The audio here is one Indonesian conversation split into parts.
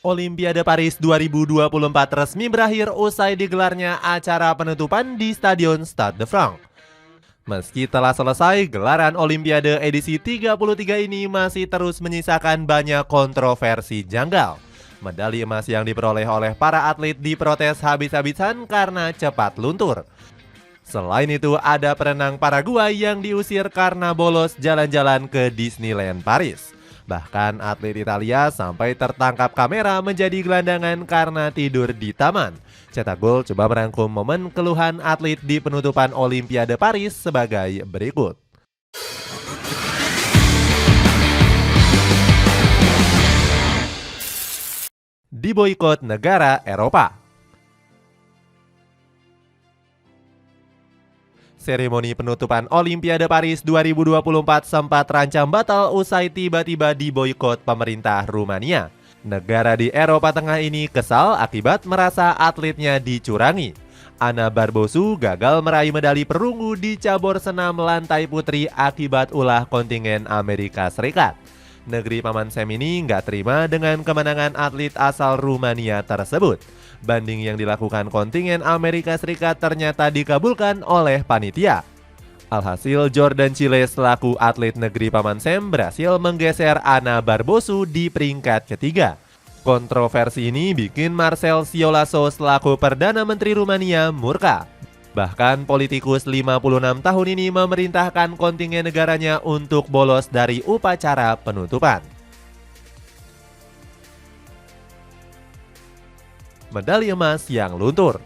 Olimpiade Paris 2024 resmi berakhir usai digelarnya acara penutupan di Stadion Stade de France. Meski telah selesai, gelaran Olimpiade edisi 33 ini masih terus menyisakan banyak kontroversi janggal. Medali emas yang diperoleh oleh para atlet diprotes habis-habisan karena cepat luntur. Selain itu, ada perenang Paraguay yang diusir karena bolos jalan-jalan ke Disneyland Paris. Bahkan atlet Italia sampai tertangkap kamera menjadi gelandangan karena tidur di taman. Cetak Gol coba merangkum momen keluhan atlet di penutupan Olimpiade Paris sebagai berikut. Diboikot negara Eropa. Seremoni penutupan Olimpiade Paris 2024 sempat terancam batal usai tiba-tiba diboikot pemerintah Rumania. Negara di Eropa Tengah ini kesal akibat merasa atletnya dicurangi. Ana Barbosu gagal meraih medali perunggu di cabur senam lantai putri akibat ulah kontingen Amerika Serikat. Negeri Paman Sam ini nggak terima dengan kemenangan atlet asal Rumania tersebut. Banding yang dilakukan kontingen Amerika Serikat ternyata dikabulkan oleh panitia. Alhasil Jordan Chile selaku atlet negeri Paman Sam berhasil menggeser Ana Barbosu di peringkat ketiga. Kontroversi ini bikin Marcel Ciolaso selaku Perdana Menteri Rumania murka. Bahkan politikus 56 tahun ini memerintahkan kontingen negaranya untuk bolos dari upacara penutupan. Medali emas yang luntur.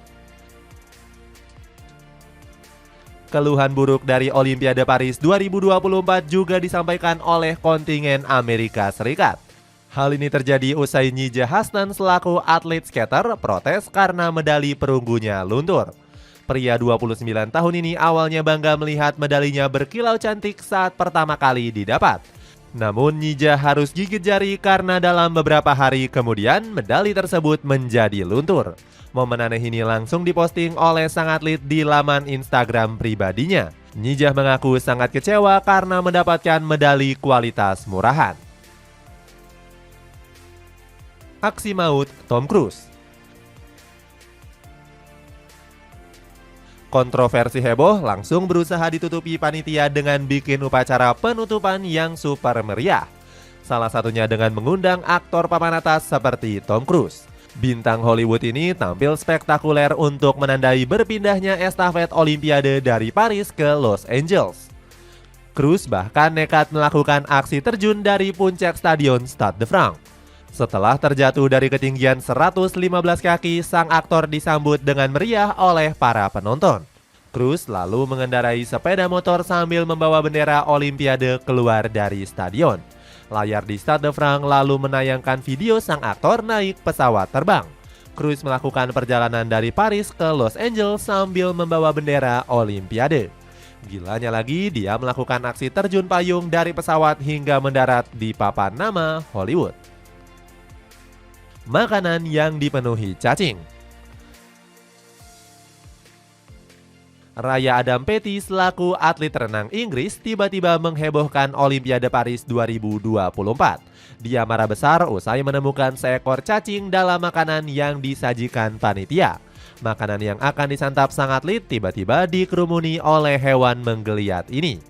Keluhan buruk dari Olimpiade Paris 2024 juga disampaikan oleh kontingen Amerika Serikat. Hal ini terjadi usai Nyija Hasnan selaku atlet skater protes karena medali perunggunya luntur. Pria 29 tahun ini awalnya bangga melihat medalinya berkilau cantik saat pertama kali didapat. Namun Nyija harus gigit jari karena dalam beberapa hari kemudian medali tersebut menjadi luntur. Momen aneh ini langsung diposting oleh sang atlet di laman Instagram pribadinya. Nyija mengaku sangat kecewa karena mendapatkan medali kualitas murahan. Aksi maut Tom Cruise. Kontroversi heboh langsung berusaha ditutupi panitia dengan bikin upacara penutupan yang super meriah. Salah satunya dengan mengundang aktor papan atas seperti Tom Cruise. Bintang Hollywood ini tampil spektakuler untuk menandai berpindahnya estafet Olimpiade dari Paris ke Los Angeles. Cruise bahkan nekat melakukan aksi terjun dari puncak stadion Stade de France. Setelah terjatuh dari ketinggian 115 kaki, sang aktor disambut dengan meriah oleh para penonton. Cruise lalu mengendarai sepeda motor sambil membawa bendera Olimpiade keluar dari stadion. Layar di Stade de France lalu menayangkan video sang aktor naik pesawat terbang. Cruise melakukan perjalanan dari Paris ke Los Angeles sambil membawa bendera Olimpiade. Gilanya lagi, dia melakukan aksi terjun payung dari pesawat hingga mendarat di papan nama Hollywood. Makanan yang dipenuhi cacing. Raya Adam Peaty selaku atlet renang Inggris tiba-tiba menghebohkan Olimpiade Paris 2024. Dia marah besar usai menemukan seekor cacing dalam makanan yang disajikan panitia. Makanan yang akan disantap sang atlet tiba-tiba dikerumuni oleh hewan menggeliat ini.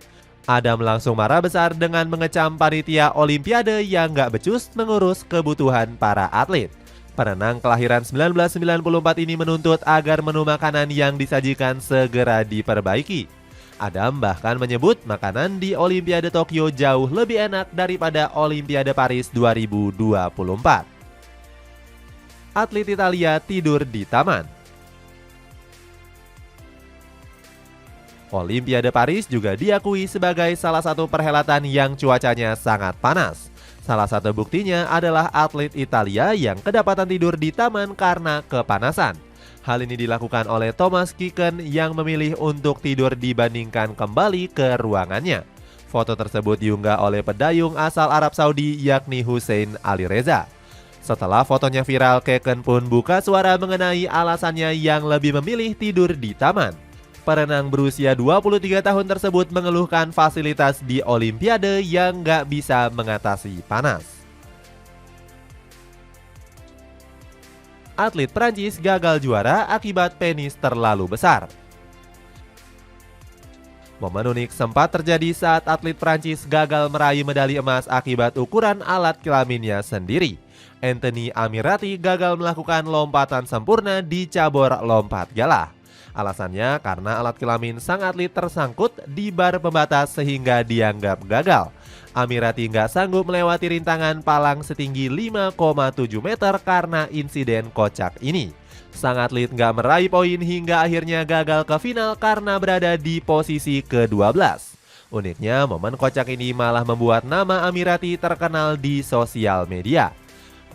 Adam langsung marah besar dengan mengecam panitia Olimpiade yang gak becus mengurus kebutuhan para atlet. Perenang kelahiran 1994 ini menuntut agar menu makanan yang disajikan segera diperbaiki. Adam bahkan menyebut makanan di Olimpiade Tokyo jauh lebih enak daripada Olimpiade Paris 2024. Atlet Italia tidur di taman. Olimpiade Paris juga diakui sebagai salah satu perhelatan yang cuacanya sangat panas. Salah satu buktinya adalah atlet Italia yang kedapatan tidur di taman karena kepanasan. Hal ini dilakukan oleh Thomas Kiken yang memilih untuk tidur dibandingkan kembali ke ruangannya. Foto tersebut diunggah oleh pedayung asal Arab Saudi yakni Hussein Ali Reza. Setelah fotonya viral, Kiken pun buka suara mengenai alasannya yang lebih memilih tidur di taman. Perenang berusia 23 tahun tersebut mengeluhkan fasilitas di Olimpiade yang nggak bisa mengatasi panas. atlet Prancis gagal juara akibat penis terlalu besar. Momen unik sempat terjadi saat atlet Prancis gagal meraih medali emas akibat ukuran alat kelaminnya sendiri. Anthony Amirati gagal melakukan lompatan sempurna di cabur lompat galah. Alasannya karena alat kelamin sang atlet tersangkut di bar pembatas sehingga dianggap gagal. Amirati nggak sanggup melewati rintangan palang setinggi 5,7 meter karena insiden kocak ini. Sang atlet nggak meraih poin hingga akhirnya gagal ke final karena berada di posisi ke-12. Uniknya, momen kocak ini malah membuat nama Amirati terkenal di sosial media.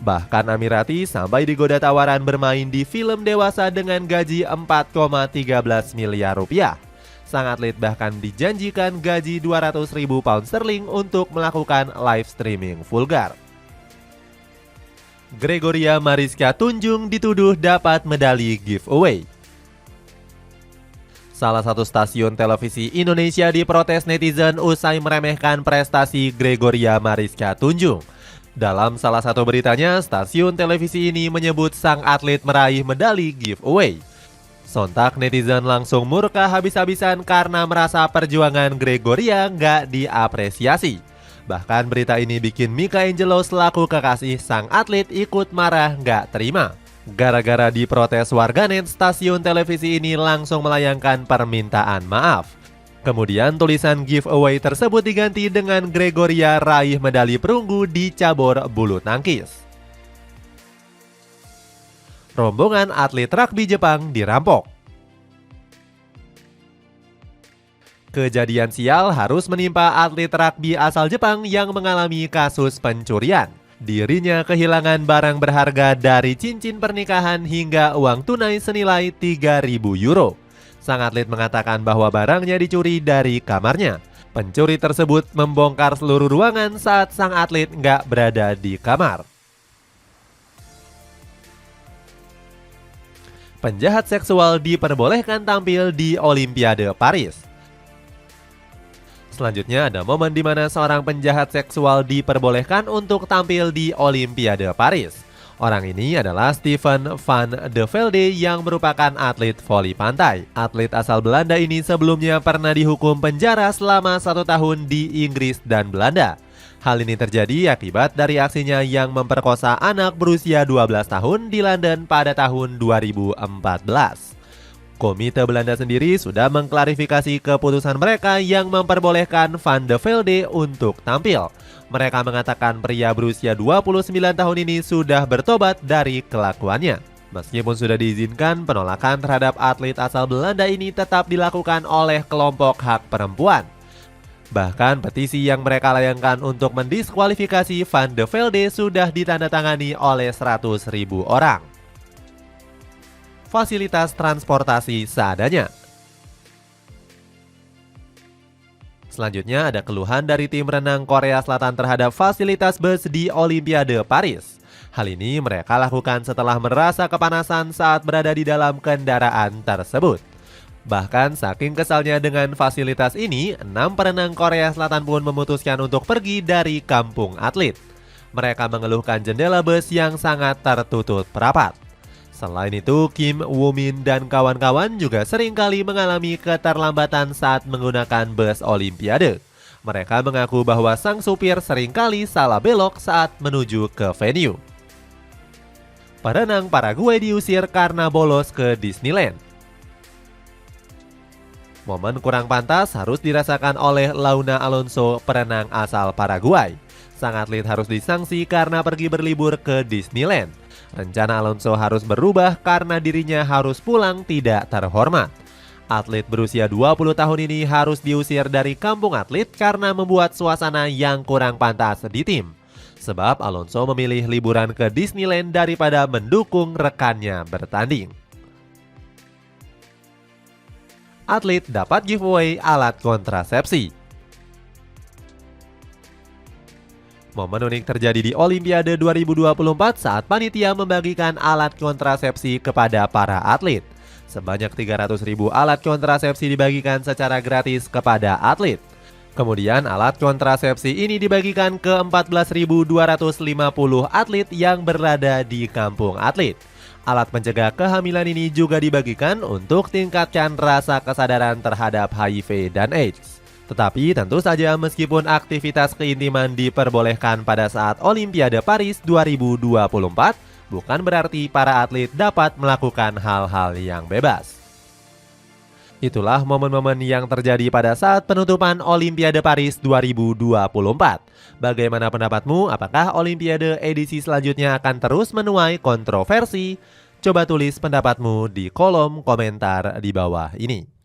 Bahkan Amirati sampai digoda tawaran bermain di film dewasa dengan gaji 4,13 miliar rupiah. Sang atlet bahkan dijanjikan gaji 200.000 pound sterling untuk melakukan live streaming vulgar. Gregoria Mariska Tunjung dituduh dapat medali giveaway. Salah satu stasiun televisi Indonesia diprotes netizen usai meremehkan prestasi Gregoria Mariska Tunjung. Dalam salah satu beritanya, stasiun televisi ini menyebut sang atlet meraih medali giveaway. Sontak netizen langsung murka habis-habisan karena merasa perjuangan Gregoria nggak diapresiasi. Bahkan berita ini bikin Mika Angelo selaku kekasih sang atlet ikut marah nggak terima. Gara-gara diprotes warganet, stasiun televisi ini langsung melayangkan permintaan maaf. Kemudian tulisan giveaway tersebut diganti dengan Gregoria raih medali perunggu di cabur bulu tangkis. Rombongan atlet rugby Jepang dirampok. Kejadian sial harus menimpa atlet rugby asal Jepang yang mengalami kasus pencurian. Dirinya kehilangan barang berharga dari cincin pernikahan hingga uang tunai senilai 3.000 euro. Sang atlet mengatakan bahwa barangnya dicuri dari kamarnya. Pencuri tersebut membongkar seluruh ruangan saat sang atlet nggak berada di kamar. Penjahat seksual diperbolehkan tampil di Olimpiade Paris. Selanjutnya ada momen di mana seorang penjahat seksual diperbolehkan untuk tampil di Olimpiade Paris. Orang ini adalah Steven van de Velde yang merupakan atlet voli pantai. Atlet asal Belanda ini sebelumnya pernah dihukum penjara selama 1 tahun di Inggris dan Belanda. Hal ini terjadi akibat dari aksinya yang memperkosa anak berusia 12 tahun di London pada tahun 2014. Komite Belanda sendiri sudah mengklarifikasi keputusan mereka yang memperbolehkan Van de Velde untuk tampil. Mereka mengatakan pria berusia 29 tahun ini sudah bertobat dari kelakuannya. Meskipun sudah diizinkan, penolakan terhadap atlet asal Belanda ini tetap dilakukan oleh kelompok hak perempuan. Bahkan petisi yang mereka layangkan untuk mendiskualifikasi Van de Velde sudah ditandatangani oleh 100.000 orang. Fasilitas transportasi seadanya. Selanjutnya ada keluhan dari tim renang Korea Selatan terhadap fasilitas bus di Olimpiade Paris. Hal ini mereka lakukan setelah merasa kepanasan saat berada di dalam kendaraan tersebut. Bahkan saking kesalnya dengan fasilitas ini, 6 perenang Korea Selatan pun memutuskan untuk pergi dari kampung atlet. Mereka mengeluhkan jendela bus yang sangat tertutup rapat. Selain itu, Kim Woo-min dan kawan-kawan juga seringkali mengalami keterlambatan saat menggunakan bus Olimpiade. Mereka mengaku bahwa sang supir seringkali salah belok saat menuju ke venue. Perenang Paraguay diusir karena bolos ke Disneyland. Momen kurang pantas harus dirasakan oleh Launa Alonso, perenang asal Paraguay. Sang atlet harus disanksi karena pergi berlibur ke Disneyland. Rencana Alonso harus berubah karena dirinya harus pulang tidak terhormat. Atlet berusia 20 tahun ini harus diusir dari kampung atlet karena membuat suasana yang kurang pantas di tim. Sebab Alonso memilih liburan ke Disneyland daripada mendukung rekannya bertanding. Atlet dapat giveaway alat kontrasepsi. Momen unik terjadi di Olimpiade 2024 saat panitia membagikan alat kontrasepsi kepada para atlet. Sebanyak 300.000 alat kontrasepsi dibagikan secara gratis kepada atlet. Kemudian alat kontrasepsi ini dibagikan ke 14.250 atlet yang berada di kampung atlet. Alat pencegah kehamilan ini juga dibagikan untuk tingkatkan rasa kesadaran terhadap HIV dan AIDS. Tetapi tentu saja meskipun aktivitas keintiman diperbolehkan pada saat Olimpiade Paris 2024, bukan berarti para atlet dapat melakukan hal-hal yang bebas. Itulah momen-momen yang terjadi pada saat penutupan Olimpiade Paris 2024. Bagaimana pendapatmu? Apakah Olimpiade edisi selanjutnya akan terus menuai kontroversi? Coba tulis pendapatmu di kolom komentar di bawah ini.